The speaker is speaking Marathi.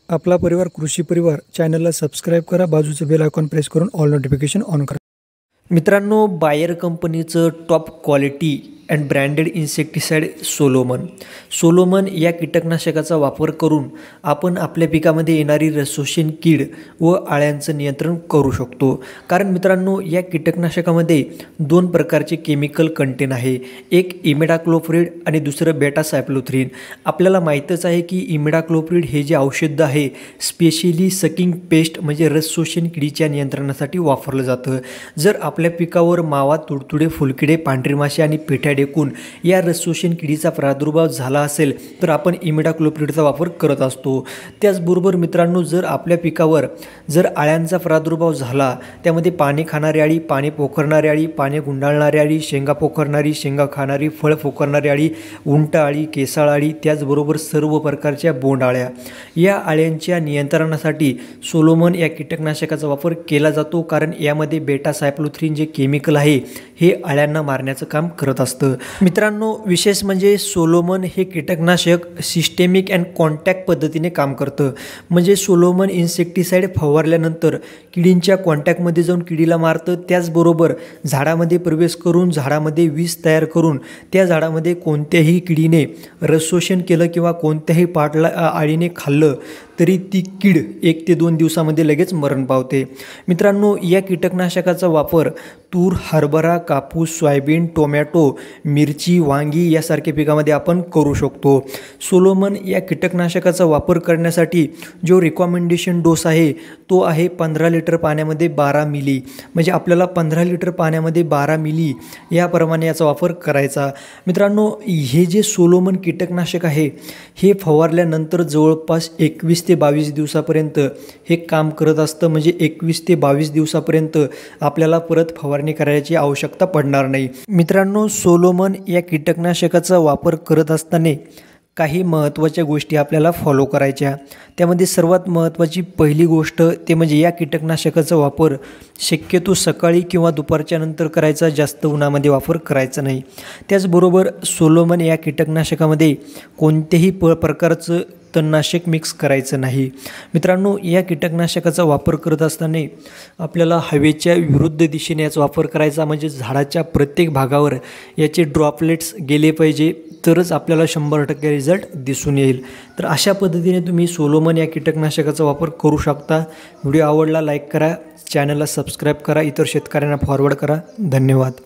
आपला परिवार कृषी परिवार चॅनलला सबस्क्राईब करा, बाजूचे बेल आयकॉन प्रेस करून ऑल नोटिफिकेशन ऑन करा। मित्रांनो, बायर कंपनीचं top quality and branded insecticide Solomon या कीटकनाशकाचा वापर करून आपण आपल्या पिकामध्ये येणारी रसशोषण कीड व आळ्यांचं नियंत्रण करू शकतो। कारण मित्रांनो, या कीटकनाशकामध्ये दोन प्रकारचे केमिकल कंटेन आहे, एक इमिडाक्लोप्रिड आणि दुसरं बेटासायक्लोथ्रिन। आपल्याला माहीतच आहे की इमिडाक्लोप्रिड हे जे औषध आहे स्पेशली सकिंग पेस्ट म्हणजे रसशोषण किडीच्या नियंत्रणासाठी वापरलं जातं। जर आपल्या पिकावर मावा, तुडतुडे, फुलकिडे, पांढरी माशी आणि पेठ्या डेकून या रसशोषण किडीचा प्रादुर्भाव झाला असेल तर आपण इमिडाक्लोप्रिडचा वापर करत असतो। त्याचबरोबर मित्रांनो, जर आपल्या पिकावर जर आळ्यांचा प्रादुर्भाव झाला, त्यामध्ये पाणी खाणारी अळी, पाणी पोखरणारी अळी, पाणी गुंडाळणारी अळी, शेंगा पोखरणारी, शेंगा खाणारी, फळ पोखरणारी अळी, उंट अळी, केसाळ अळी, त्याचबरोबर सर्व प्रकारच्या बोंडआळ्या, या आळ्यांच्या नियंत्रणासाठी सोलोमन या कीटकनाशकाचा वापर केला जातो। कारण यामध्ये बेटासायक्लोथ्रिन जे केमिकल आहे हे आळ्यांना मारण्याचं काम करत असतं। मित्रांनो, विशेष म्हणजे सोलोमन हे कीटकनाशक सिस्टेमिक अँड कॉन्टॅक्ट पद्धतीने काम करतं। म्हणजे सोलोमन इन्सेक्टिसाइड फवारल्यानंतर किडींच्या कॉन्टॅक्टमध्ये जाऊन किडीला मारतं, त्याचबरोबर झाडामध्ये प्रवेश करून झाडामध्ये विष तयार करून त्या झाडामध्ये कोणत्याही किडीने रसशोषण केलं किंवा कोणत्याही आळीने खाल्लं तरी ती कीड 1 ते 2 दिवसामध्ये लगेच मरण पावते। मित्रांनो, या कीटकनाशकाचा वापर तूर, हरभरा, कापूस, सोयाबीन, टोमॅटो, मिरची, वांगी यासारख्या पिकामध्ये आपण करू शकतो। सोलोमन या कीटकनाशकाचा वापर करण्यासाठी जो रिकमेंडेशन डोस आहे तो आहे 15 लिटर पाण्यामध्ये 12 मिली। म्हणजे आपल्याला 15 लिटर पाण्यामध्ये 12 मिली याप्रमाणे याचा वापर करायचा। मित्रांनो, हे जे सोलोमन कीटकनाशक आहे हे फवारल्यानंतर जवळपास 21 ते 22 दिवसापर्यंत हे काम करत असतं। म्हणजे 21 ते 22 दिवसापर्यंत आपल्याला परत फवारणी करायची आवश्यकता पडणार नाही। मित्रांनो, सोलोमन या कीटकनाशकाचा वापर करत असताना काही महत्त्वाच्या गोष्टी आपल्याला फॉलो करायच्या। त्यामध्ये सर्वात महत्त्वाची पहिली गोष्ट ते म्हणजे या कीटकनाशकाचा वापर शक्यतो सकाळी किंवा दुपारच्या नंतर करायचा, जास्त उन्हामध्ये वापर करायचा नाही। त्याचबरोबर सोलोमन या कीटकनाशकामध्ये कोणत्याही प्रकारचं तणनाशक मिक्स करायचं नाही। मित्रांनो, या कीटकनाशकाचा वापर करत असताना आपल्याला हवेच्या विरुद्ध दिशेने याचा वापर करायचा, म्हणजे झाडाच्या प्रत्येक भागावर याचे ड्रॉपलेट्स गेले पाहिजे, तरच आपल्याला 100% रिझल्ट दिसून येईल। तर अशा पद्धतीने तुम्ही सोलोमन या कीटकनाशकाचा वापर करू शकता। व्हिडिओ आवडला लाईक करा, चॅनलला सबस्क्राईब करा, इतर शेतकऱ्यांना फॉरवर्ड करा। धन्यवाद।